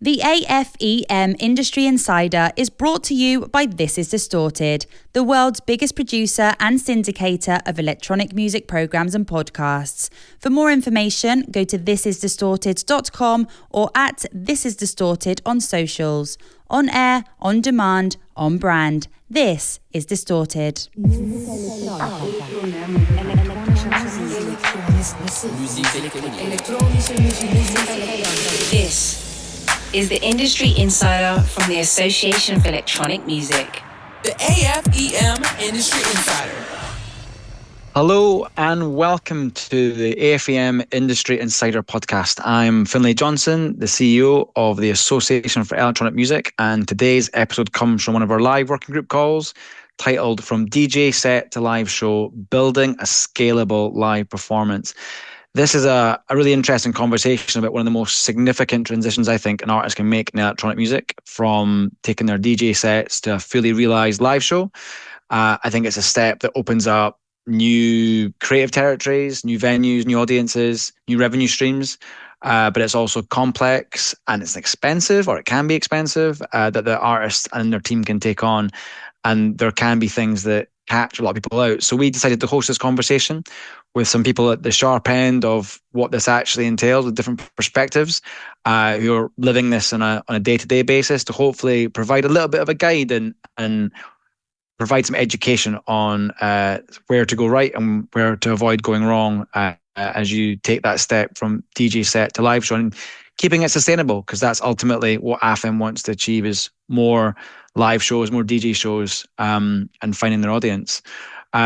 The AFEM Industry Insider is brought to you by This Is Distorted, the world's biggest producer and syndicator of electronic music programs and podcasts. For more information, go to thisisdistorted.com or at This Is Distorted on socials. On air, on demand, on brand. This is Distorted. This is the Industry Insider from the Association for Electronic Music. The AFEM Industry Insider. Hello and welcome to the AFEM Industry Insider podcast. I'm Finlay Johnson, the CEO of the Association for Electronic Music, and today's episode comes from one of our live working group calls titled From DJ Set to Live Show, Building a Scalable Live Performance. This is a really interesting conversation about one of the most significant transitions I think an artist can make in electronic music, from taking their DJ sets to a fully realised live show. I think it's a step that opens up new creative territories, new venues, new audiences, new revenue streams. But it's also complex and it's expensive, or it can be expensive, that the artist and their team can take on. And there can be things that catch a lot of people out. So we decided to host this conversation with some people at the sharp end of what this actually entails, with different perspectives, who are living this on a day-to-day basis, to hopefully provide a little bit of a guide and provide some education on where to go right and where to avoid going wrong as you take that step from DJ set to live show, and keeping it sustainable, because that's ultimately what AFEM wants to achieve, is more live shows, more DJ shows, and finding their audience.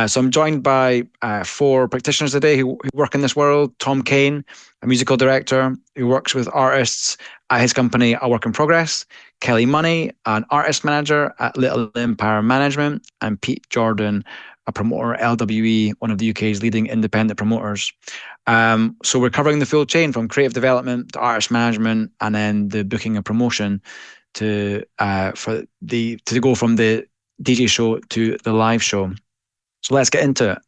So I'm joined by four practitioners today who work in this world. Tom Kane, a musical director who works with artists at his company, A Work in Progress. Kelly Money, an artist manager at Little Empire Management. And Pete Jordan, a promoter at LWE, one of the UK's leading independent promoters. So we're covering the full chain, from creative development to artist management, and then the booking and promotion to go from the DJ show to the live show. So let's get into it.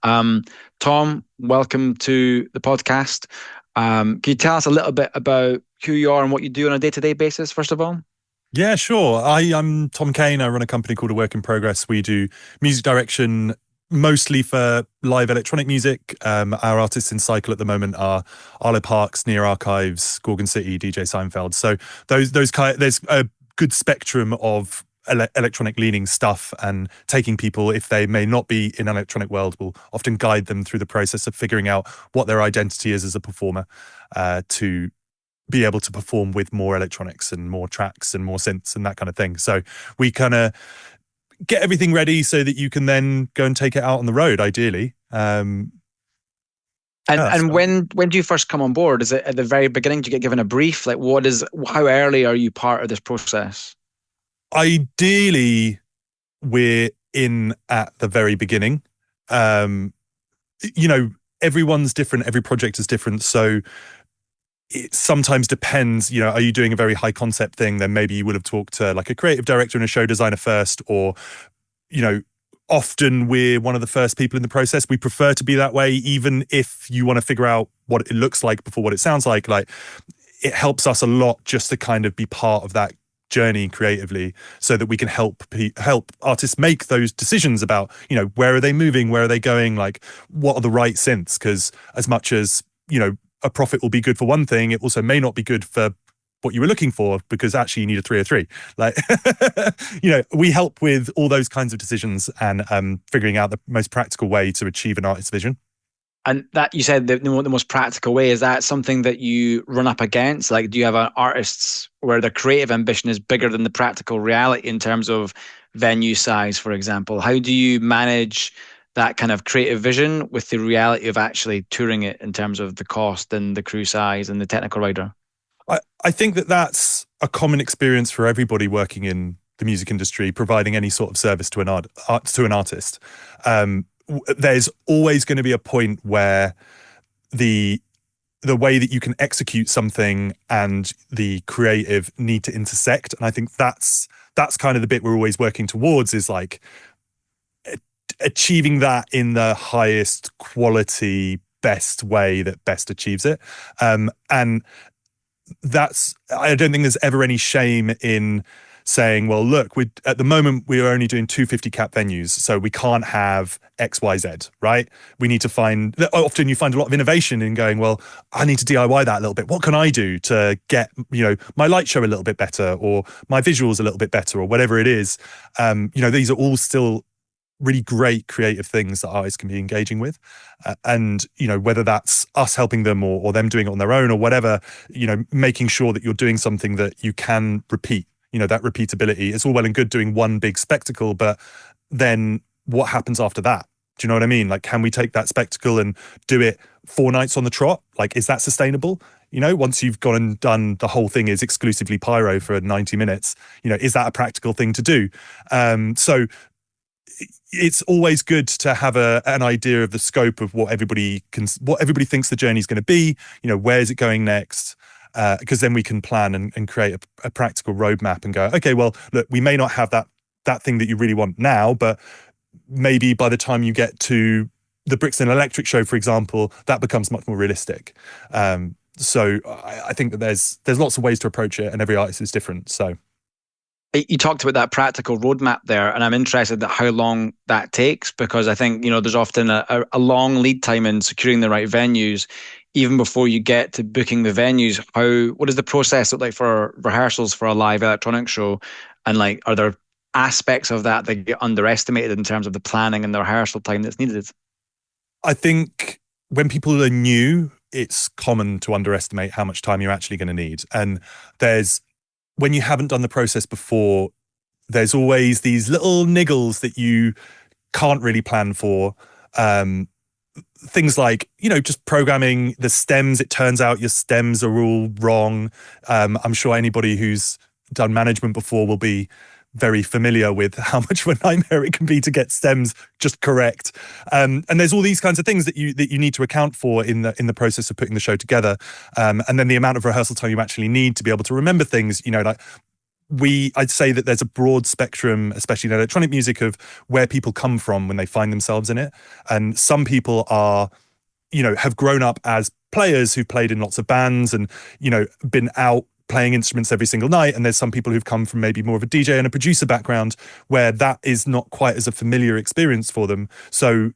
Tom, welcome to the podcast. Can you tell us a little bit about who you are and what you do on a day-to-day basis, first of all? Yeah, sure. I'm Tom Kane. I run a company called A Work in Progress. We do music direction mostly for live electronic music. Our artists in cycle at the moment are Arlo Parks, Near Archives, Gorgon City, DJ Seinfeld. So there's a good spectrum of electronic leaning stuff, and taking people, if they may not be in an electronic world, will often guide them through the process of figuring out what their identity is as a performer, to be able to perform with more electronics and more tracks and more synths and that kind of thing. So we kind of get everything ready so that you can then go and take it out on the road, ideally. And when do you first come on board? Is it at the very beginning? Do you get given a brief? Like, how early are you part of this process? Ideally, we're in at the very beginning. Everyone's different. Every project is different. So it sometimes depends, are you doing a very high concept thing? Then maybe you would have talked to like a creative director and a show designer first, or, often we're one of the first people in the process. We prefer to be that way, even if you want to figure out what it looks like before what it sounds like. Like, it helps us a lot just to kind of be part of that journey creatively, so that we can help artists make those decisions about, where are they moving, where are they going, like what are the right synths, because as much as, a profit will be good for one thing, it also may not be good for what you were looking for, because actually you need a 303. Like, we help with all those kinds of decisions and figuring out the most practical way to achieve an artist's vision. And that, you said the most practical way, is that something that you run up against? Like, do you have artists where their creative ambition is bigger than the practical reality in terms of venue size, for example? How do you manage that kind of creative vision with the reality of actually touring it in terms of the cost and the crew size and the technical rider? I think that's a common experience for everybody working in the music industry, providing any sort of service to an artist. There's always going to be a point where the way that you can execute something and the creative need to intersect. And I think that's kind of the bit we're always working towards, is like achieving that in the highest quality, best way that best achieves it. And I don't think there's ever any shame in saying, well, look, at the moment we're only doing 250 cap venues, so we can't have X, Y, Z, right? We need to find, often you find a lot of innovation in going, well, I need to DIY that a little bit. What can I do to get, my light show a little bit better, or my visuals a little bit better, or whatever it is? These are all still really great creative things that artists can be engaging with. And whether that's us helping them or them doing it on their own or whatever, making sure that you're doing something that you can repeat, that repeatability. It's all well and good doing one big spectacle, but then what happens after that? Do you know what I mean? Like, can we take that spectacle and do it 4 nights on the trot? Like, is that sustainable? Once you've gone and done the whole thing is exclusively pyro for 90 minutes, is that a practical thing to do? So it's always good to have an idea of the scope of what everybody thinks the journey is going to be. Where's it going next? Because then we can plan and create a practical roadmap and go, okay, well, look, we may not have that thing that you really want now, but maybe by the time you get to the Brixton Electric show, for example, that becomes much more realistic. So I think that there's lots of ways to approach it, and every artist is different. So. You talked about that practical roadmap there, and I'm interested in how long that takes, because I think, there's often a long lead time in securing the right venues, even before you get to booking the venues. What does the process look like for rehearsals for a live electronic show? And are there aspects of that get underestimated in terms of the planning and the rehearsal time that's needed? I think when people are new, it's common to underestimate how much time you're actually going to need. And when you haven't done the process before, there's always these little niggles that you can't really plan for. Things like, just programming the stems. It turns out your stems are all wrong. I'm sure anybody who's done management before will be very familiar with how much of a nightmare it can be to get stems just correct. And there's all these kinds of things that you need to account for in the process of putting the show together. And then the amount of rehearsal time you actually need to be able to remember things, I'd say that there's a broad spectrum, especially in electronic music, of where people come from when they find themselves in it. And some people are, have grown up as players who've played in lots of bands and, been out playing instruments every single night. And there's some people who've come from maybe more of a DJ and a producer background where that is not quite as a familiar experience for them. So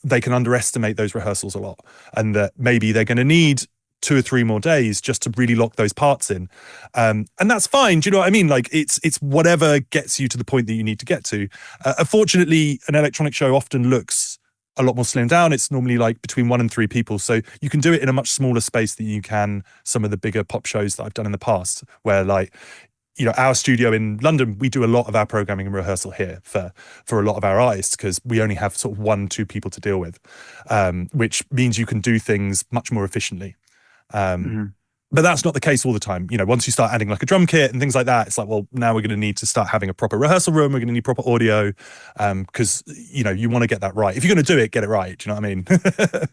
they can underestimate those rehearsals a lot, and that maybe they're going to need 2 or 3 more days just to really lock those parts in. And that's fine. Do you know what I mean? It's whatever gets you to the point that you need to get to. Unfortunately, an electronic show often looks a lot more slimmed down. It's normally between 1 and 3 people. So you can do it in a much smaller space than you can some of the bigger pop shows that I've done in the past, where our studio in London, we do a lot of our programming and rehearsal here for a lot of our artists, because we only have sort of 1-2 people to deal with, which means you can do things much more efficiently. But that's not the case all the time. Once you start adding a drum kit and things like that, it's well, now we're going to need to start having a proper rehearsal room. We're going to need proper audio, because, you want to get that right. If you're going to do it, get it right. Do you know what I mean?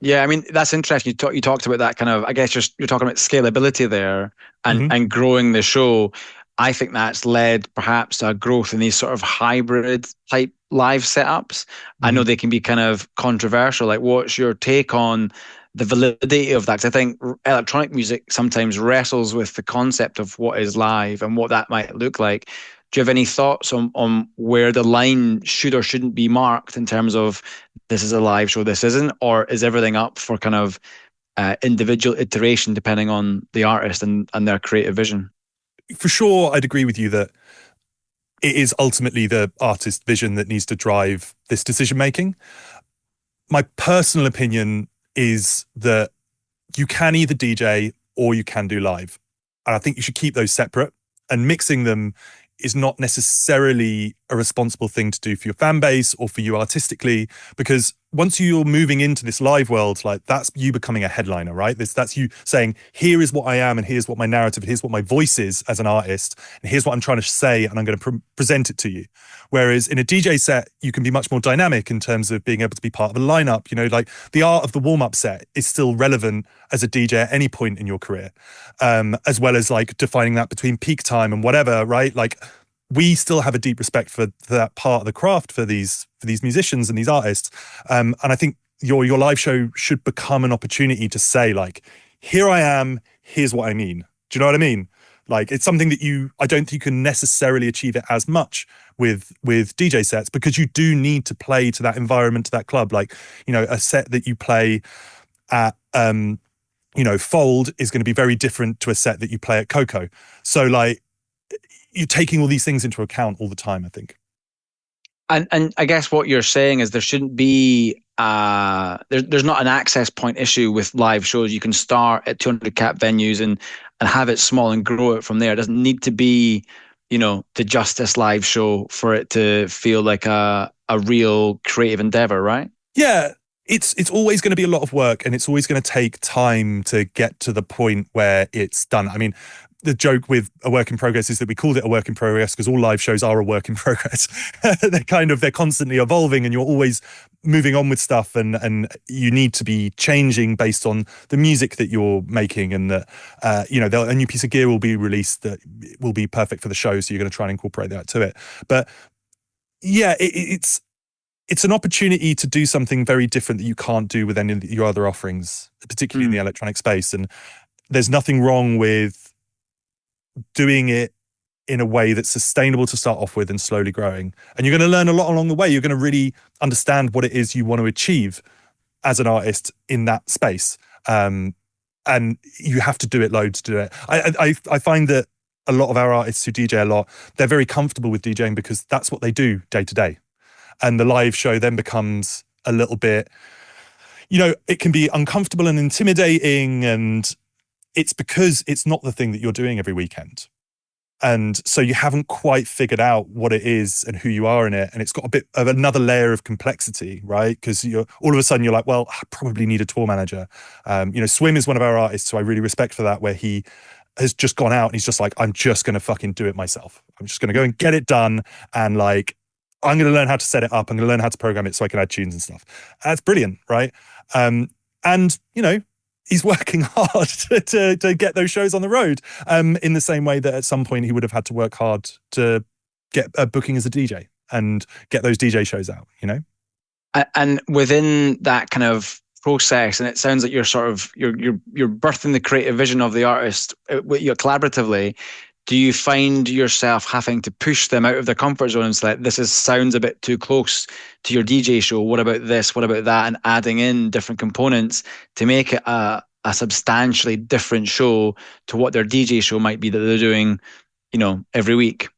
Yeah, I mean, that's interesting. You talked about that kind of, I guess you're talking about scalability there and growing the show. I think that's led perhaps to a growth in these sort of hybrid type live setups. I know they can be kind of controversial. What's your take on the validity of that? Because I think electronic music sometimes wrestles with the concept of what is live and what that might look like. Do you have any thoughts on where the line should or shouldn't be marked in terms of this is a live show, this isn't, or is everything up for kind of individual iteration depending on the artist and their creative vision? For sure, I'd agree with you that it is ultimately the artist's vision that needs to drive this decision making. My personal opinion is that you can either DJ or you can do live. And I think you should keep those separate, and mixing them is not necessarily a responsible thing to do for your fan base or for you artistically, because once you're moving into this live world, that's you becoming a headliner, right? That's you saying, here is what I am, and here's what my narrative, here's what my voice is as an artist, and here's what I'm trying to say, and I'm going to present it to you. Whereas in a DJ set, you can be much more dynamic in terms of being able to be part of a lineup. The art of the warm-up set is still relevant as a DJ at any point in your career, as well as defining that between peak time and whatever, right? We still have a deep respect for that part of the craft for these musicians and these artists. And I think your live show should become an opportunity to say, here I am, here's what I mean. Do you know what I mean? Like, it's something that I don't think you can necessarily achieve it as much with DJ sets, because you do need to play to that environment, to that club. Like, you know, a set that you play at, Fold is going to be very different to a set that you play at Coco. So, like, you're taking all these things into account all the time, I think. And I guess what you're saying is there shouldn't be there's not an access point issue with live shows. You can start at 200 cap venues and have it small and grow it from there. It doesn't need to be, the Justice live show for it to feel like a real creative endeavor, right? Yeah. It's always going to be a lot of work, and it's always going to take time to get to the point where it's done. I mean, the joke with a work in progress is that we called it a work in progress because all live shows are a work in progress. They're constantly evolving, and you're always moving on with stuff, and you need to be changing based on the music that you're making, and that a new piece of gear will be released that will be perfect for the show, so you're going to try and incorporate that to it. But yeah, it's an opportunity to do something very different that you can't do with any of your other offerings, particularly in the electronic space. And there's nothing wrong with doing it in a way that's sustainable to start off with and slowly growing. And you're going to learn a lot along the way. You're going to really understand what it is you want to achieve as an artist in that space. And you have to do it loads to do it. I find that a lot of our artists who DJ a lot, they're very comfortable with DJing because that's what they do day to day. And the live show then becomes a little bit, it can be uncomfortable and intimidating, and it's because it's not the thing that you're doing every weekend. And so you haven't quite figured out what it is and who you are in it. And it's got a bit of another layer of complexity, right? Because all of a sudden you're like, well, I probably need a tour manager. Swim is one of our artists who I really respect for that, where he has just gone out and he's just like, I'm just going to fucking do it myself. I'm just going to go and get it done. And like, I'm going to learn how to set it up. I'm going to learn how to program it so I can add tunes and stuff. That's brilliant, right? He's working hard to get those shows on the road, in the same way that at some point he would have had to work hard to get a booking as a DJ and get those DJ shows out, And within that kind of process, and it sounds like you're birthing the creative vision of the artist collaboratively. Do you find yourself having to push them out of their comfort zone and say, this sounds a bit too close to your DJ show? What about this? What about that? And adding in different components to make it a substantially different show to what their DJ show might be that they're doing, every week?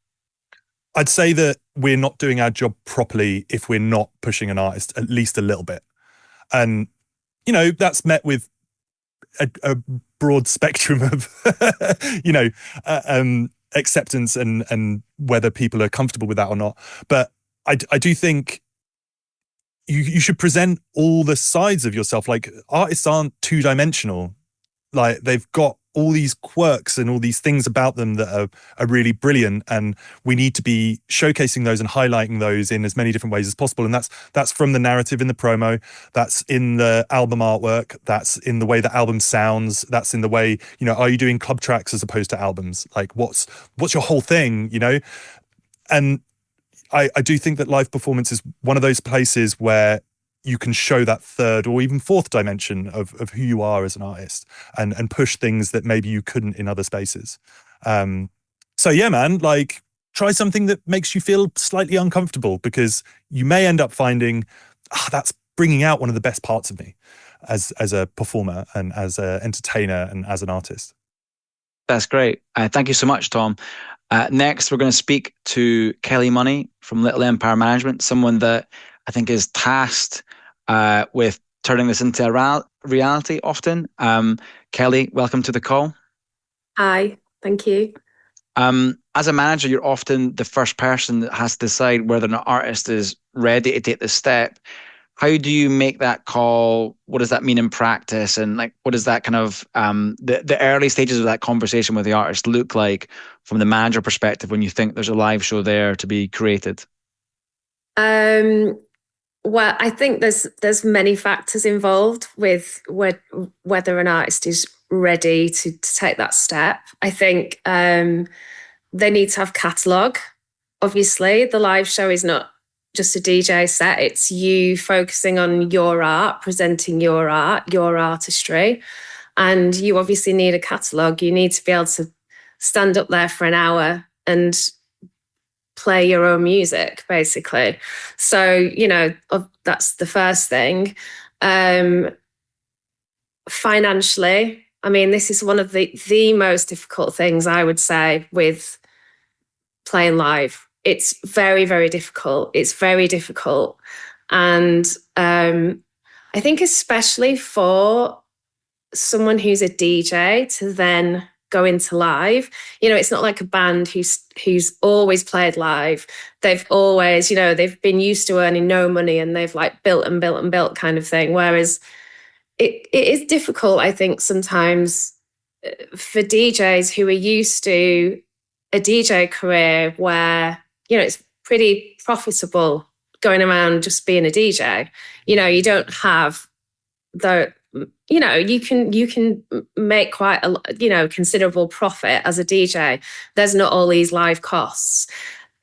I'd say that we're not doing our job properly if we're not pushing an artist at least a little bit. And, that's met with a broad spectrum of, acceptance and whether people are comfortable with that or not. But I do think you should present all the sides of yourself. Like, artists aren't two-dimensional. Like, they've got all these quirks and all these things about them that are really brilliant, and we need to be showcasing those and highlighting those in as many different ways as possible. And that's from the narrative in the promo, that's in the album artwork, that's in the way the album sounds, that's in the way, are you doing club tracks as opposed to albums? Like, what's your whole thing, And I do think that live performance is one of those places where you can show that third or even fourth dimension of who you are as an artist, and push things that maybe you couldn't in other spaces. So yeah, man, like, try something that makes you feel slightly uncomfortable, because you may end up finding, that's bringing out one of the best parts of me as a performer and as an entertainer and as an artist. That's great. Thank you so much, Tom. Next, we're going to speak to Kelly Money from Little Empire Management, someone that I think is tasked with turning this into a reality often. Kelly, welcome to the call. Hi, thank you. As a manager, you're often the first person that has to decide whether an artist is ready to take the step. How do you make that call? What does that mean in practice? And like, what does that kind of the early stages of that conversation with the artist look like from the manager perspective when you think there's a live show there to be created? Well, I think there's many factors involved with whether an artist is ready to take that step. I think they need to have catalogue. Obviously, the live show is not just a DJ set. It's you focusing on your art, presenting your art, your artistry. And you obviously need a catalogue. You need to be able to stand up there for an hour and play your own music, basically. So, you know, that's the first thing. Financially, I mean, this is one of the most difficult things, I would say, with playing live. It's very, very difficult. It's very difficult. And I think especially for someone who's a DJ to then go into live, you know, it's not like a band who's always played live. They've always, you know, they've been used to earning no money and they've like built and built and built kind of thing. Whereas it is difficult, I think, sometimes for DJs who are used to a DJ career where, you know, it's pretty profitable going around just being a DJ. You know, you don't have the, you know, you can make quite a, you know, considerable profit as a DJ. There's not all these live costs.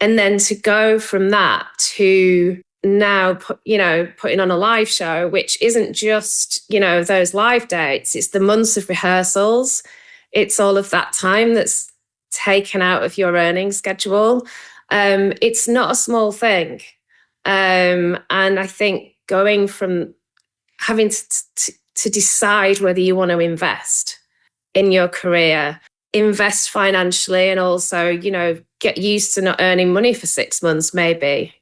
And then to go from that to now, putting on a live show, which isn't just, you know, those live dates, it's the months of rehearsals. It's all of that time that's taken out of your earning schedule. It's not a small thing. And I think going from having to decide whether you want to invest in your career, invest financially, and also, you know, get used to not earning money for 6 months, maybe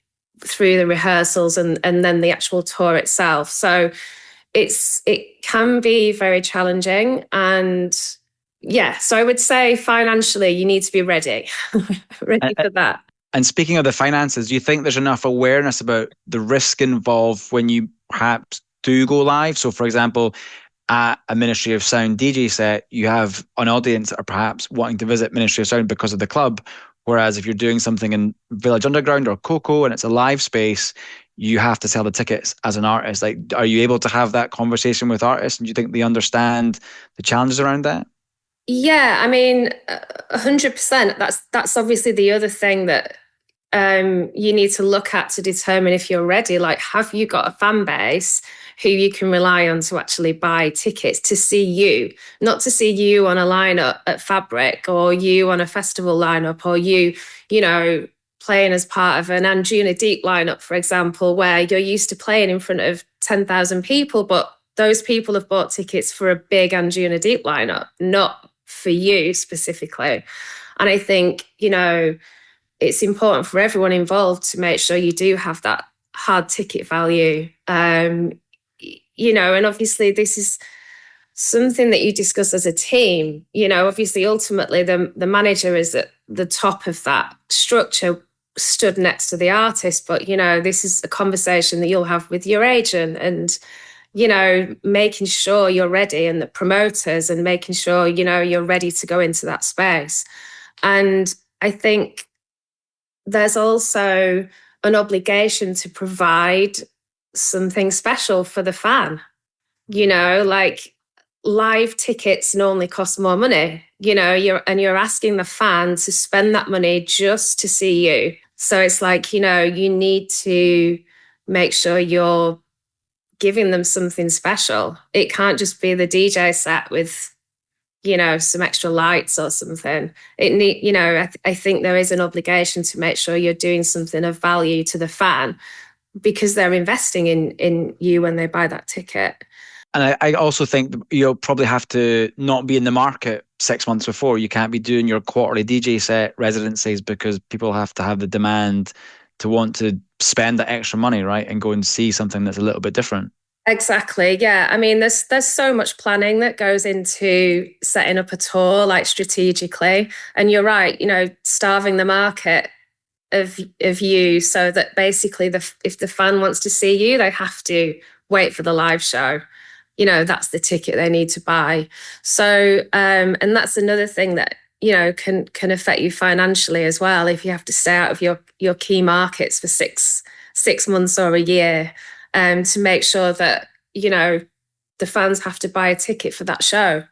through the rehearsals and then the actual tour itself. So it can be very challenging. And yeah, so I would say financially, you need to be ready, ready for that. And speaking of the finances, do you think there's enough awareness about the risk involved when you perhaps do go live? So, for example, at a Ministry of Sound DJ set, you have an audience that are perhaps wanting to visit Ministry of Sound because of the club. Whereas if you're doing something in Village Underground or Coco and it's a live space, you have to sell the tickets as an artist. Like, are you able to have that conversation with artists? And do you think they understand the challenges around that? Yeah, I mean, 100%. That's obviously the other thing that you need to look at to determine if you're ready. Like, have you got a fan base who you can rely on to actually buy tickets to see you, not to see you on a lineup at Fabric or you on a festival lineup or you know, playing as part of an Anjuna Deep lineup, for example, where you're used to playing in front of 10,000 people, but those people have bought tickets for a big Anjuna Deep lineup, not for you specifically. And I think, you know, it's important for everyone involved to make sure you do have that hard ticket value. You know, and obviously this is something that you discuss as a team. You know, obviously ultimately the manager is at the top of that structure, stood next to the artist. But, you know, this is a conversation that you'll have with your agent and, you know, making sure you're ready, and the promoters, and making sure, you know, you're ready to go into that space. And I think there's also an obligation to provide something special for the fan. You know, like live tickets normally cost more money, you know, you're asking the fan to spend that money just to see you. So it's like, you know, you need to make sure you're giving them something special. It can't just be the DJ set with, you know, some extra lights or something. You know, I think there is an obligation to make sure you're doing something of value to the fan, because they're investing in you when they buy that ticket. And I also think you'll probably have to not be in the market 6 months before. You can't be doing your quarterly DJ set residencies, because people have to have the demand to want to spend that extra money, right, and go and see something that's a little bit different. Exactly. Yeah. I mean, there's so much planning that goes into setting up a tour, like strategically. And you're right, you know, starving the market of you, so that basically if the fan wants to see you, they have to wait for the live show. You know, that's the ticket they need to buy. So, and that's another thing that, you know, can affect you financially as well, if you have to stay out of your key markets for six months or a year. To make sure that, you know, the fans have to buy a ticket for that show.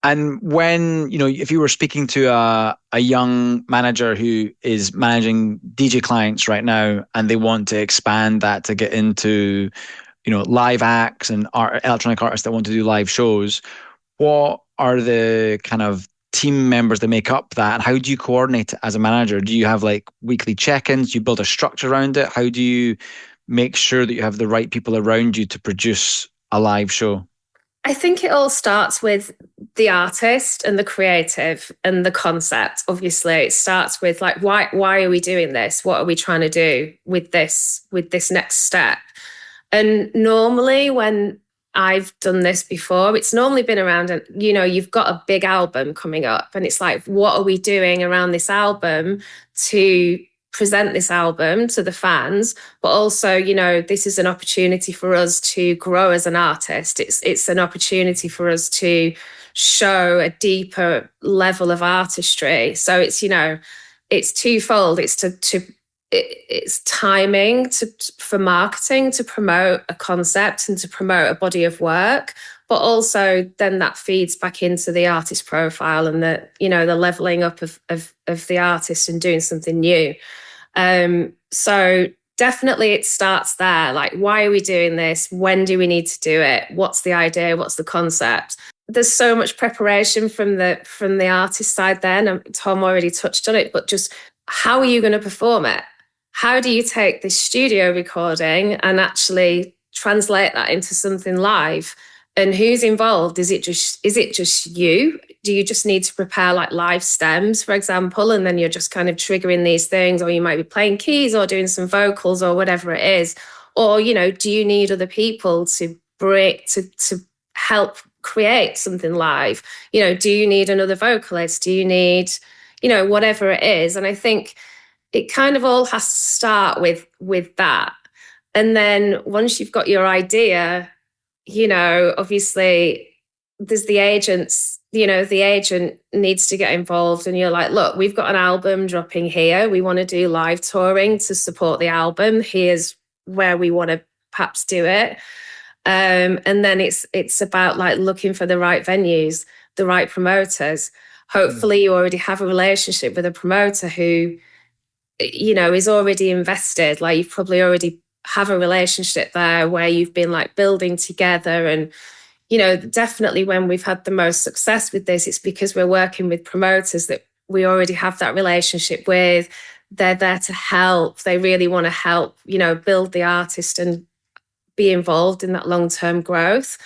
And when, you know, if you were speaking to a young manager who is managing DJ clients right now, and they want to expand that to get into, you know, live acts and electronic artists that want to do live shows, What are the kind of team members that make up that? And how do you coordinate it as a manager? Do you have like weekly check-ins? Do you build a structure around it? How do you make sure that you have the right people around you to produce a live show? I think it all starts with the artist and the creative and the concept. Obviously, it starts with like, why are we doing this? What are we trying to do with this next step? And normally when I've done this before, it's normally been around, you've got a big album coming up and it's like, what are we doing around this album to present this album to the fans? But also, this is an opportunity for us to grow as an artist. It's an opportunity for us to show a deeper level of artistry. So it's twofold. It's timing for marketing, to promote a concept and to promote a body of work, but also then that feeds back into the artist profile and the leveling up of the artist and doing something new. So definitely it starts there. Like, why are we doing this? When do we need to do it? What's the idea? What's the concept? There's so much preparation from the artist side then. Tom already touched on it, but just how are you going to perform it? How do you take this studio recording and actually translate that into something live? And who's involved? Is it just you? Do you just need to prepare like live stems, for example, and then you're just kind of triggering these things, or you might be playing keys or doing some vocals or whatever it is? Or, do you need other people to help create something live? Do you need another vocalist? Do you need, whatever it is? And I think it kind of all has to start with that. And then once you've got your idea, obviously there's the agents, the agent needs to get involved and you're like, look, we've got an album dropping here. We want to do live touring to support the album. Here's where we want to perhaps do it. And then it's about like looking for the right venues, the right promoters. Hopefully you already have a relationship with a promoter who, is already invested. Like you've probably already have a relationship there where you've been like building together. And, definitely when we've had the most success with this, it's because we're working with promoters that we already have that relationship with. They're there to help. They really want to help, build the artist and be involved in that long-term growth.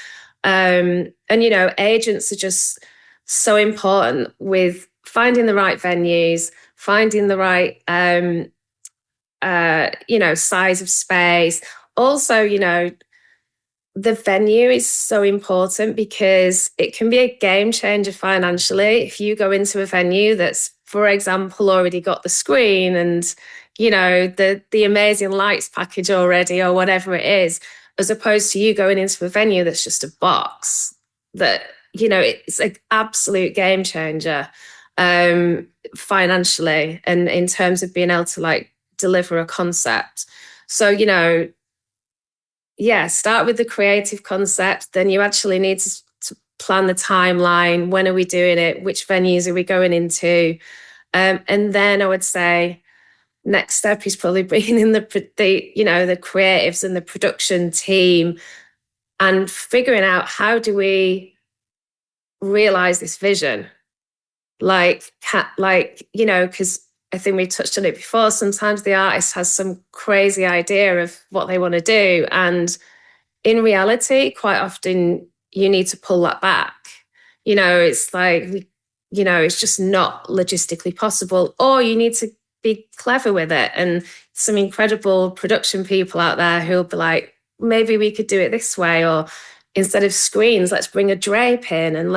And, agents are just so important with finding the right venues, finding the right, size of space. Also, the venue is so important because it can be a game changer financially. If you go into a venue that's, for example, already got the screen and, the amazing lights package already or whatever it is, as opposed to you going into a venue that's just a box that, it's an absolute game changer financially and in terms of being able to like deliver a concept. So, start with the creative concept. Then you actually need to plan the timeline. When are we doing it? Which venues are we going into? And then I would say next step is probably bringing in the creatives and the production team and figuring out how do we realize this vision? Because I think we touched on it before. Sometimes the artist has some crazy idea of what they want to do. And in reality, quite often you need to pull that back. It's like, it's just not logistically possible, or you need to be clever with it. And some incredible production people out there who'll be like, maybe we could do it this way, or instead of screens, let's bring a drape in and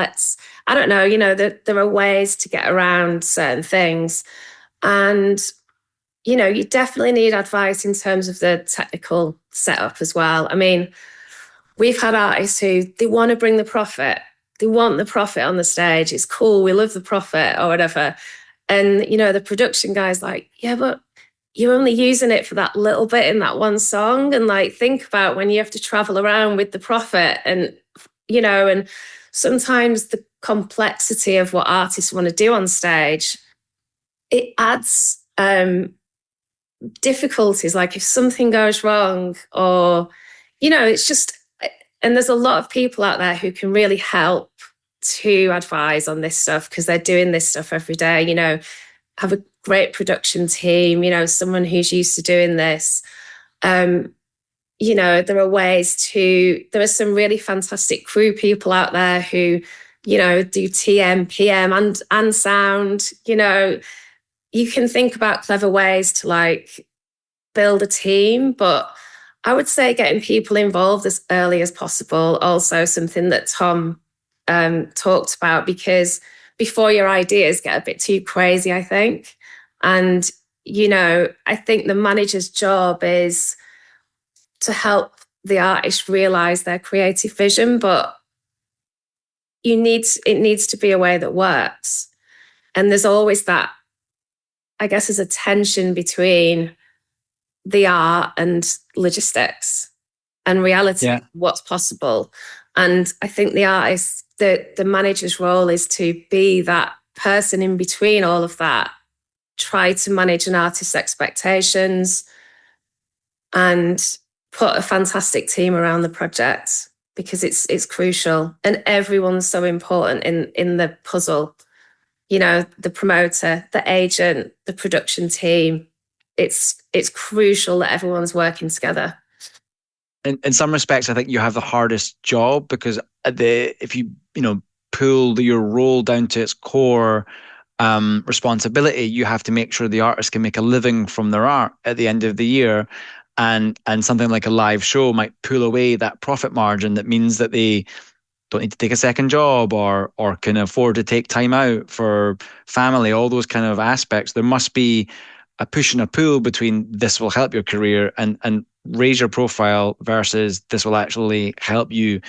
I don't know, there are ways to get around certain things. And, you definitely need advice in terms of the technical setup as well. I mean, we've had artists who they want to bring the profit. They want the profit on the stage. It's cool. We love the profit or whatever. And, the production guy's like, yeah, but you're only using it for that little bit in that one song. And like, think about when you have to travel around with the profit and, and sometimes the complexity of what artists want to do on stage, it adds difficulties. Like if something goes wrong or, it's just, and there's a lot of people out there who can really help to advise on this stuff because they're doing this stuff every day, have a great production team, someone who's used to doing this. There are some really fantastic crew people out there who, do TM, PM and sound. You can think about clever ways to build a team, but I would say getting people involved as early as possible. Also something that Tom talked about, because before your ideas get a bit too crazy, I think. And, I think the manager's job is to help the artist realize their creative vision, but it needs to be a way that works. And there's always that, I guess, there's a tension between the art and logistics and reality, what's possible. And I think the artist, the manager's role is to be that person in between all of that, try to manage an artist's expectations and put a fantastic team around the project, because it's crucial and everyone's so important in the puzzle. The promoter, the agent, the production team. It's crucial that everyone's working together. In some respects, I think you have the hardest job, because if you pull your role down to its core responsibility, you have to make sure the artist can make a living from their art at the end of the year. And something like a live show might pull away that profit margin. That means that they don't need to take a second job or can afford to take time out for family, all those kind of aspects. There must be a push and a pull between this will help your career and raise your profile versus this will actually help you,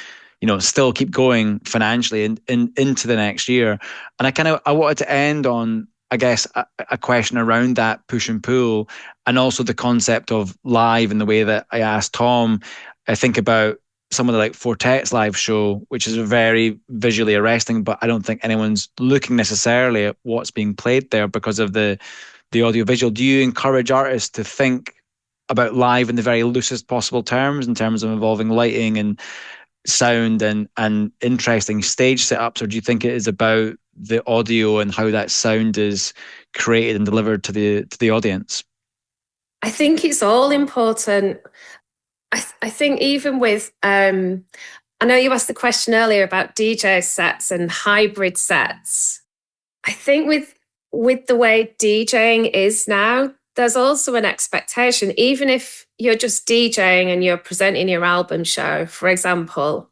still keep going financially into the next year. And I wanted to end on, I guess, a question around that push and pull, and also the concept of live in the way that I asked Tom. I think about some of the Fortet's live show, which is very visually arresting, but I don't think anyone's looking necessarily at what's being played there because of the audiovisual. Do you encourage artists to think about live in the very loosest possible terms, in terms of involving lighting and sound and interesting stage setups, or do you think it is about the audio and how that sound is created and delivered to the audience? I think it's all important. I think even with, I know you asked the question earlier about DJ sets and hybrid sets. I think with the way DJing is now, there's also an expectation, even if you're just DJing and you're presenting your album show, for example,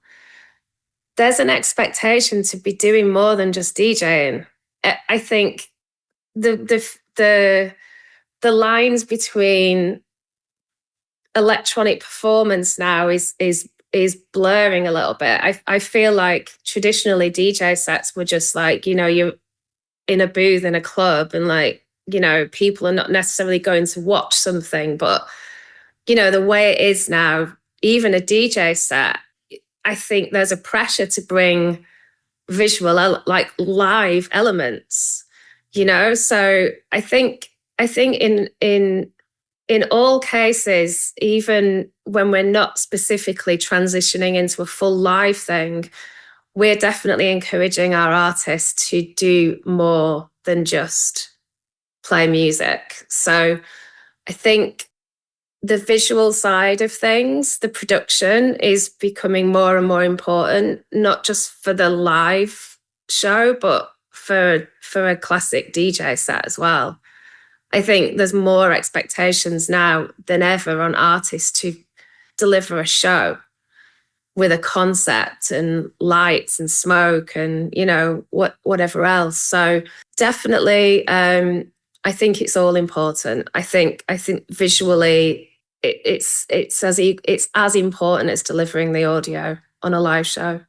there's an expectation to be doing more than just DJing. I think the lines between electronic performance now is blurring a little bit. I feel like traditionally DJ sets were just you're in a booth in a club and people are not necessarily going to watch something, but the way it is now, even a DJ set, I think there's a pressure to bring visual, live elements, so I think in all cases, even when we're not specifically transitioning into a full live thing, we're definitely encouraging our artists to do more than just play music. So I think the visual side of things, the production, is becoming more and more important, not just for the live show, but for a classic DJ set as well. I think there's more expectations now than ever on artists to deliver a show with a concept and lights and smoke and, whatever else. So definitely, I think it's all important. I think visually it's as important as delivering the audio on a live show.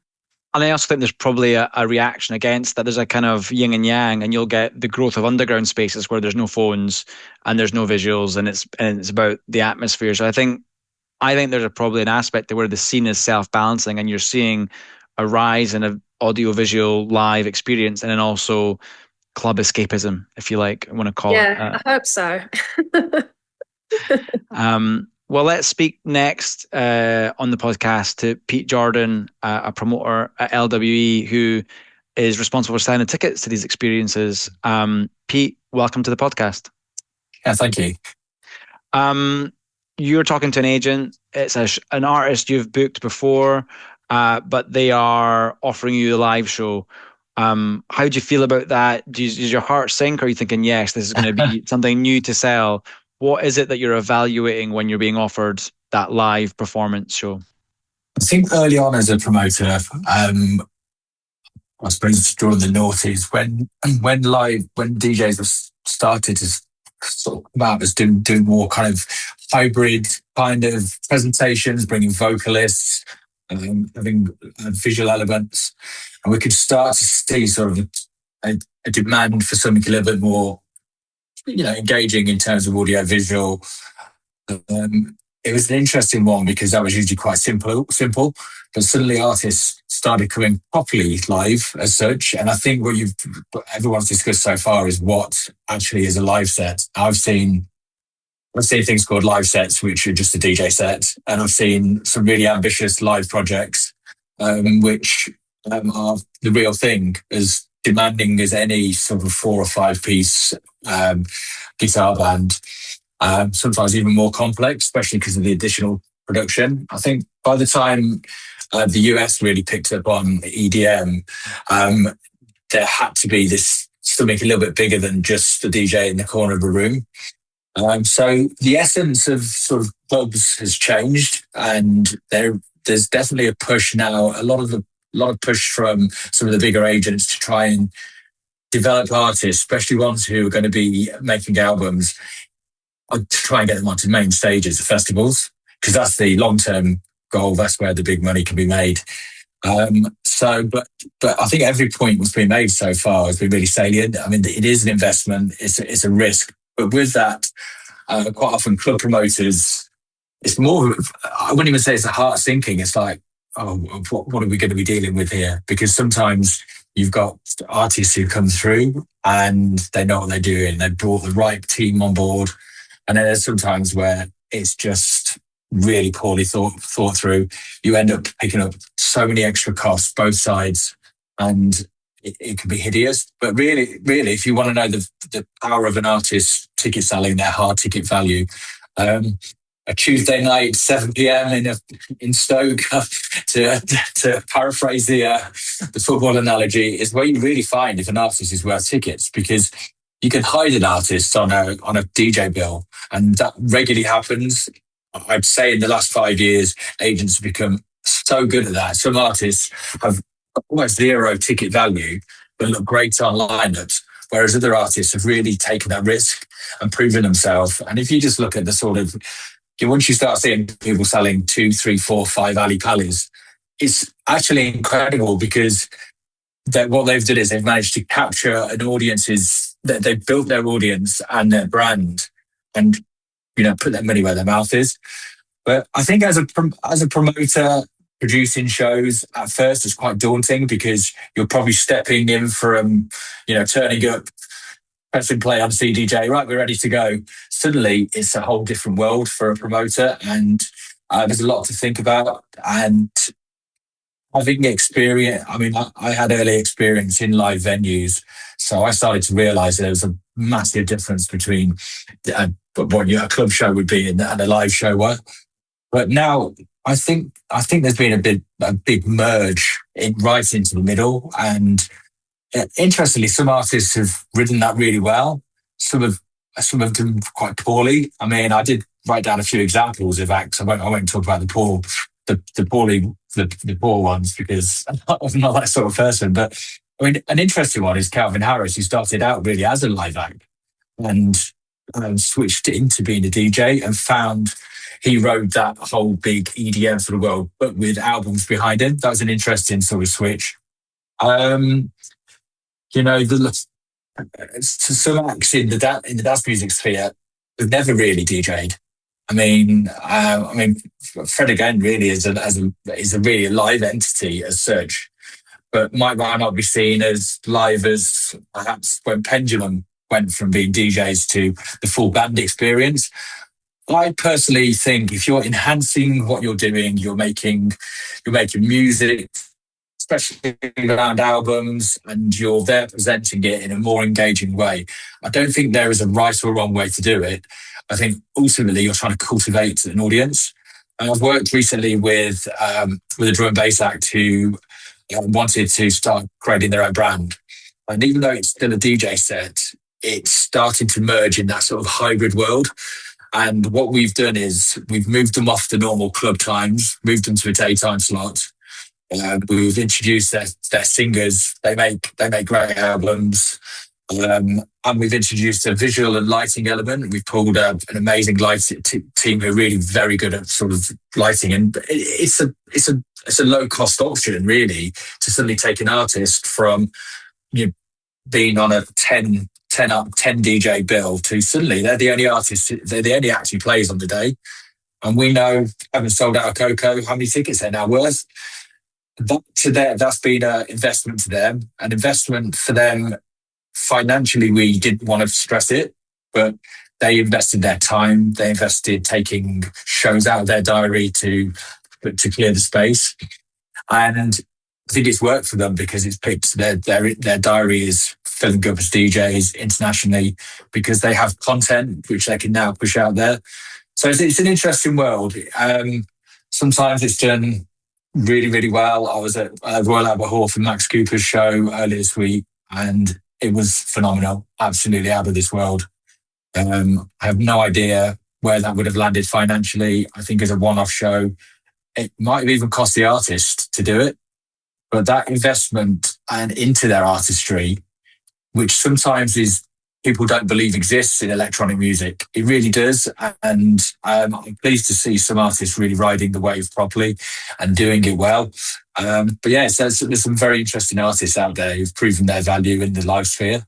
And I also think there's probably a reaction against that. There's a kind of yin and yang, and you'll get the growth of underground spaces where there's no phones and there's no visuals, and it's about the atmosphere. So I think there's probably an aspect to where the scene is self-balancing, and you're seeing a rise in an audio-visual live experience, and then also club escapism, if you want to call it. Yeah, I hope so. Well, let's speak next on the podcast to Pete Jordan, a promoter at LWE, who is responsible for selling the tickets to these experiences. Pete, welcome to the podcast. Yeah, thank you. You're talking to an agent. It's an artist you've booked before, but they are offering you a live show. How do you feel about that? Does your heart sink? Or are you thinking, yes, this is going to be something new to sell? What is it that you're evaluating when you're being offered that live performance show? I think early on as a promoter, I suppose during the noughties, when DJs have started to sort of come out as doing more kind of hybrid kind of presentations, bringing vocalists, having visual elements, and we could start to see sort of a demand for something a little bit more, engaging in terms of audio visual. It was an interesting one because that was usually quite simple, but suddenly artists started coming properly live as such. And I think what everyone's discussed so far is what actually is a live set. I've seen things called live sets, which are just a DJ set, and I've seen some really ambitious live projects, which are the real thing, as demanding as any sort of 4 or 5 piece guitar band. Sometimes even more complex, especially because of the additional production. I think by the time the US really picked up on EDM, there had to be something a little bit bigger than just the DJ in the corner of a room. So the essence of sort of clubs has changed, and there's definitely a push now. A lot of push from some of the bigger agents to try and develop artists, especially ones who are going to be making albums, to try and get them onto main stages of festivals, because that's the long-term goal. That's where the big money can be made. But I think every point that's been made so far has been really salient. I mean, it is an investment. It's a risk. But with that, quite often club promoters, it's more, I wouldn't even say it's a heart sinking. It's like, oh, what are we going to be dealing with here? Because sometimes you've got artists who come through and they know what they're doing. They've brought the right team on board. And then there's sometimes where it's just really poorly thought through. You end up picking up so many extra costs, both sides, and it can be hideous. But really, if you want to know the power of an artist's ticket selling, their hard ticket value, a Tuesday night, 7 p.m. in Stoke, to paraphrase the football analogy, is where you really find if an artist is worth tickets, because you can hide an artist on a DJ bill, and that regularly happens. I'd say in the last 5 years, agents have become so good at that. Some artists have almost 0 ticket value, but look great on lineups, whereas other artists have really taken that risk and proven themselves. And if you just look at the sort of, once you start seeing people selling 2, 3, 4, 5 Ali Palis, it's actually incredible, because what they've done is they've managed to capture an audience's, that they've built their audience and their brand, and put their money where their mouth is. But I think as a promoter producing shows, at first it's quite daunting, because you're probably stepping in from turning up, pressing play on CDJ, right, we're ready to go. Suddenly it's a whole different world for a promoter, and there's a lot to think about. And having experience, I mean, I had early experience in live venues, so I started to realise there was a massive difference between what a club show would be and a live show was. But now I think there's been a big merge right into the middle, and interestingly, some artists have ridden that really well. Some have done quite poorly. I mean, I did write down a few examples of acts. I won't talk about the poor ones, because I'm not that sort of person. But I mean, an interesting one is Calvin Harris, who started out really as a live act and switched into being a DJ, and found he rode that whole big EDM sort of world, but with albums behind him. That was an interesting sort of switch. Some acts in the dance music sphere have never really DJ'd. I mean, Fred again really is a really live entity as such, but might not be seen as live as perhaps when Pendulum went from being DJs to the full band experience. I personally think if you're enhancing what you're doing, you're making music especially around albums, and you're there presenting it in a more engaging way. I don't think there is a right or wrong way to do it. I think ultimately you're trying to cultivate an audience. And I've worked recently with a drum and bass act who wanted to start creating their own brand. And even though it's still a DJ set, it's starting to merge in that sort of hybrid world. And what we've done is we've moved them off the normal club times, moved them to a daytime slot. We've introduced their singers. They make great albums. And we've introduced a visual and lighting element. We've pulled an amazing lighting team who are really very good at sort of lighting. And it's a low cost option, really, to suddenly take an artist from being on a 10 DJ bill to suddenly they're the only artist, they're the only act who plays on the day. And we know, having sold out of Coco, how many tickets they're now worth. That's been an investment to them. An investment for them financially, we didn't want to stress it, but they invested their time. They invested taking shows out of their diary to clear the space. And I think it's worked for them because it's picked their diary is filling up as DJs internationally because they have content which they can now push out there. So it's an interesting world. Sometimes it's done really, really well. I was at Royal Albert Hall for Max Cooper's show earlier this week, and it was phenomenal, absolutely out of this world. I have no idea where that would have landed financially. I think as a one-off show, it might have even cost the artist to do it. But that investment and into their artistry, which sometimes is people don't believe exists in electronic music, it really does. And I'm pleased to see some artists really riding the wave properly and doing it well. But yeah, there's some very interesting artists out there who've proven their value in the live sphere.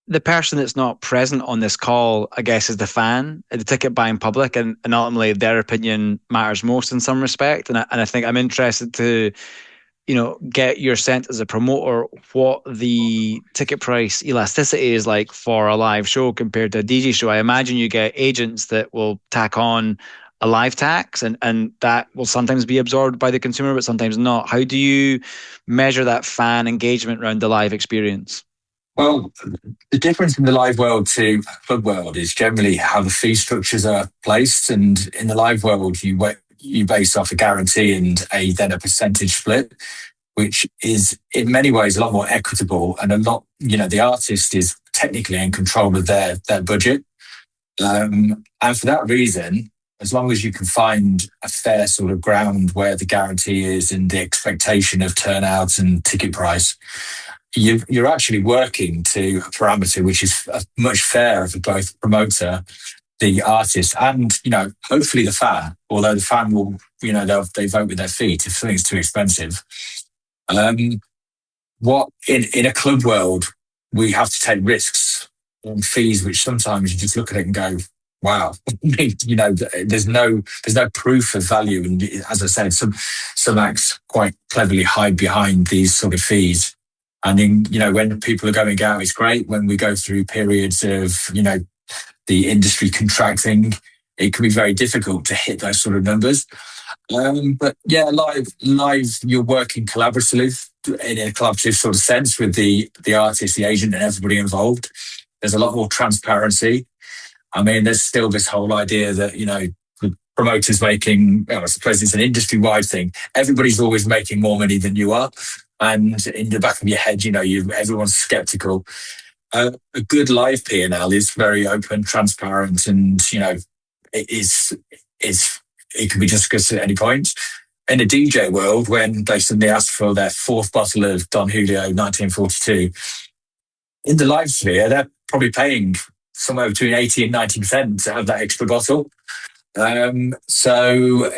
The person that's not present on this call, I guess, is the fan, the ticket buying public, and ultimately their opinion matters most in some respect. And I think I'm interested to get your sense as a promoter what the ticket price elasticity is like for a live show compared to a DJ show. I imagine you get agents that will tack on a live tax and that will sometimes be absorbed by the consumer, but sometimes not. How do you measure that fan engagement around the live experience? Well, the difference in the live world to club world is generally how the fee structures are placed. And in the live world, you base off a guarantee and then a percentage split, which is in many ways a lot more equitable and a lot, the artist is technically in control of their budget. And for that reason, as long as you can find a fair sort of ground where the guarantee is and the expectation of turnout and ticket price, you're actually working to a parameter which is much fairer for both promoter, the artist, and hopefully the fan. Although the fan will, they vote with their feet if something's too expensive. What in a club world we have to take risks on fees, which sometimes you just look at it and go, wow, there's no proof of value. And as I said, some acts quite cleverly hide behind these sort of fees. And when people are going out, it's great. When we go through periods of, the industry contracting, it can be very difficult to hit those sort of numbers. But yeah, live, you're working collaboratively in a collaborative sort of sense with the artist, the agent, and everybody involved. There's a lot more transparency. I mean, there's still this whole idea that, the promoters making, I suppose it's an industry-wide thing. Everybody's always making more money than you are. And in the back of your head, everyone's skeptical. A good live P&L is very open, transparent, and it can be discussed at any point. In a DJ world, when they suddenly ask for their fourth bottle of Don Julio 1942, in the live sphere, they're probably paying somewhere between 80 and 90% to have that extra bottle. So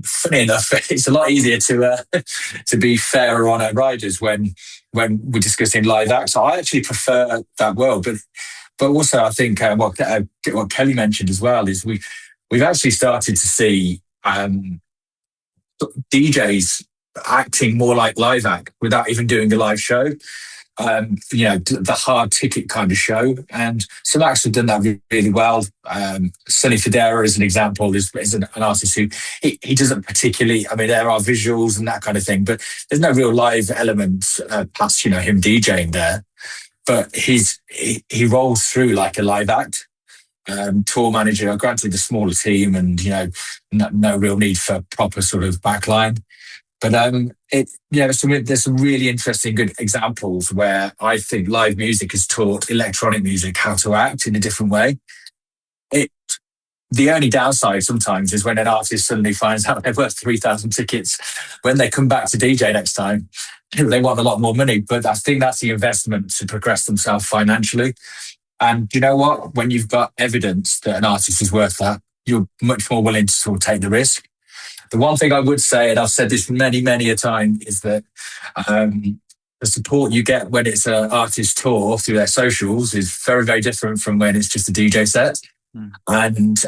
funny enough, it's a lot easier to be fairer on our riders when we're discussing live acts. I actually prefer that world, but also I think what Kelly mentioned as well is we've actually started to see DJs acting more like live act without even doing a live show. the hard ticket kind of show. And some acts have done that really well. Sonny Fodera, as an example, is an artist who he doesn't particularly, I mean, there are visuals and that kind of thing, but there's no real live element past, him DJing there. But he rolls through like a live act. Tour manager, granted a smaller team and, no real need for proper sort of backline. But there's some really interesting, good examples where I think live music has taught electronic music how to act in a different way. The only downside sometimes is when an artist suddenly finds out they're worth 3,000 tickets. When they come back to DJ next time, they want a lot more money. But I think that's the investment to progress themselves financially. And you know what? When you've got evidence that an artist is worth that, you're much more willing to sort of take the risk. The one thing I would say, and I've said this many, many a time, is that the support you get when it's an artist tour through their socials is very, very different from when it's just a DJ set. And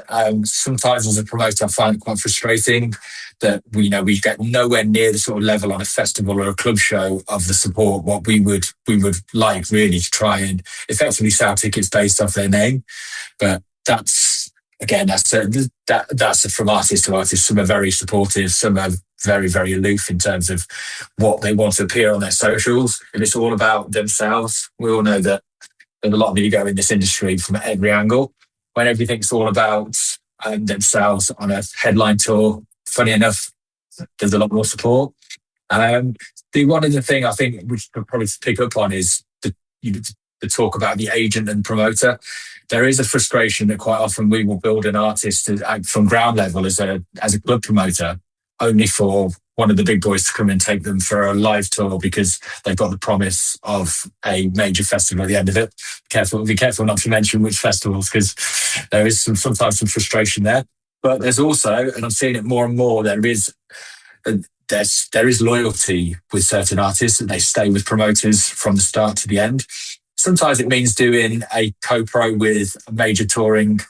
sometimes as a promoter, I find it quite frustrating that we get nowhere near the sort of level on a festival or a club show of the support what we would like really to try and effectively sell tickets based off their name. But that's from artist to artist. Some are very supportive, some are very, very aloof in terms of what they want to appear on their socials. If it's all about themselves, we all know that there's a lot of ego in this industry from every angle. When everything's all about themselves on a headline tour, funny enough, there's a lot more support. The one other thing I think we should probably pick up on is the talk about the agent and promoter. There is a frustration that quite often we will build an artist to act from ground level as a club promoter, only for one of the big boys to come and take them for a live tour because they've got the promise of a major festival at the end of it. Be careful not to mention which festivals, because there is sometimes some frustration there. But there's also, and I'm seeing it more and more, there is loyalty with certain artists that they stay with promoters from the start to the end. Sometimes it means doing a co-pro with a major touring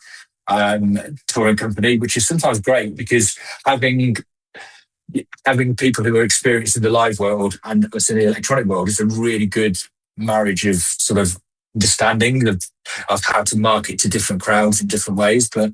company, which is sometimes great because having people who are experienced in the live world and us in the electronic world is a really good marriage of sort of understanding of how to market to different crowds in different ways. But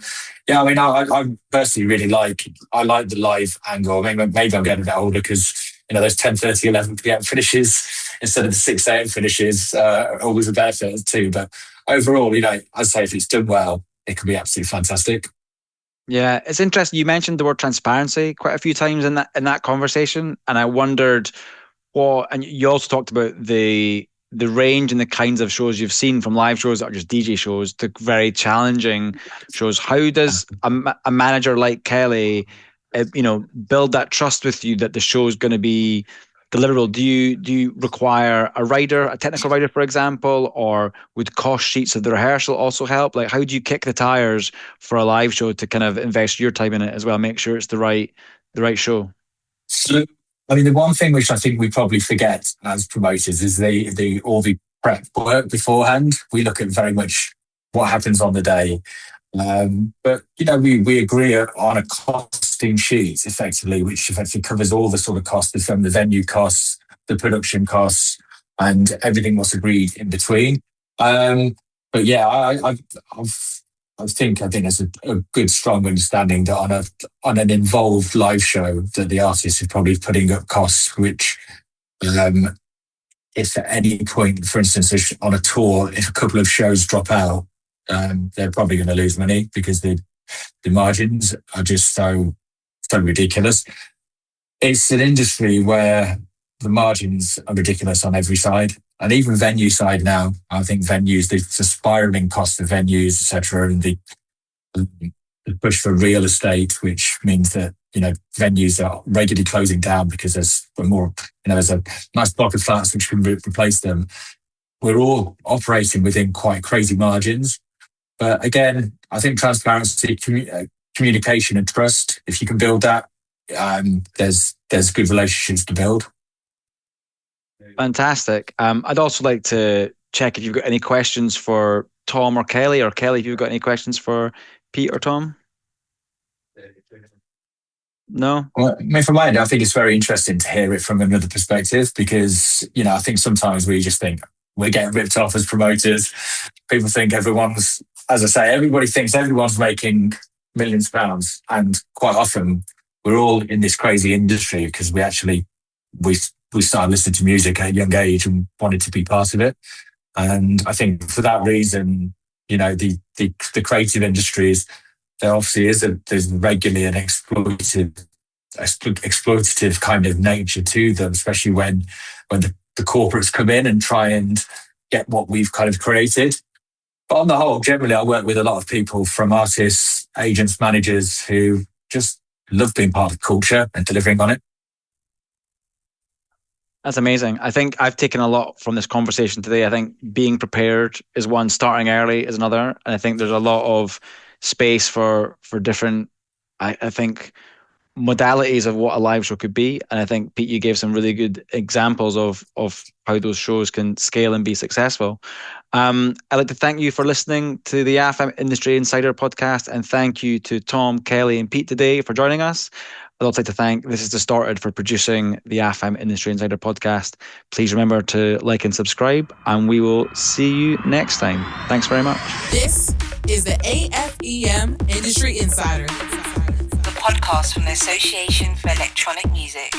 yeah, I mean, I personally really like the live angle. Maybe I'm getting a bit older because those 10:30, 11 p.m. finishes instead of the 6 a.m. finishes are always a benefit too. But overall, I'd say if it's done well, it can be absolutely fantastic. Yeah, it's interesting. You mentioned the word transparency quite a few times in that conversation, and I wondered and you also talked about the range and the kinds of shows you've seen, from live shows that are just DJ shows to very challenging shows. How does a manager like Kelly, build that trust with you that the show is going to be deliverable? Do you require a technical writer, for example, or would cost sheets of the rehearsal also help? Like, how do you kick the tires for a live show to kind of invest your time in it as well, make sure it's the right show? So, I mean, the one thing which I think we probably forget as promoters is all the prep work beforehand. We look at very much what happens on the day. But, we agree on a costing sheet effectively, which effectively covers all the sort of costs from the venue costs, the production costs, and everything was agreed in between. But yeah, I think there's a good, strong understanding that on an involved live show that the artist is probably putting up costs, which if at any point, for instance, on a tour, if a couple of shows drop out, they're probably going to lose money because the margins are just so ridiculous. It's an industry where the margins are ridiculous on every side, and even venue side now. I think venues, the spiraling cost of venues, etc., and the push for real estate, which means that venues are regularly closing down because there's a nice block of flats which can replace them. We're all operating within quite crazy margins. But again, I think transparency, communication and trust, if you can build that, there's good relationships to build. Fantastic. I'd also like to check if you've got any questions for Tom or Kelly if you've got any questions for Pete or Tom. No? Well, from my end, I think it's very interesting to hear it from another perspective because, I think sometimes we just think, we're getting ripped off as promoters. People think everyone's, as I say, everybody thinks everyone's making millions of pounds. And quite often we're all in this crazy industry because we started listening to music at a young age and wanted to be part of it. And I think for that reason, the creative industries, there obviously there's regularly an exploitative kind of nature to them, especially when the corporates come in and try and get what we've kind of created. But on the whole, generally, I work with a lot of people, from artists, agents, managers, who just love being part of culture and delivering on it. That's amazing. I think I've taken a lot from this conversation today. I think being prepared is one, starting early is another. And I think there's a lot of space for different, I think, modalities of what a live show could be. And I think, Pete, you gave some really good examples of how those shows can scale and be successful. I'd like to thank you for listening to the AFEM Industry Insider podcast, and thank you to Tom, Kelly and Pete today for joining us. I'd also like to thank This Is Distorted for producing the AFEM Industry Insider podcast. Please remember to like and subscribe, and we will see you next time. Thanks very much. This is the AFEM Industry Insider, The podcast from the Association for Electronic Music.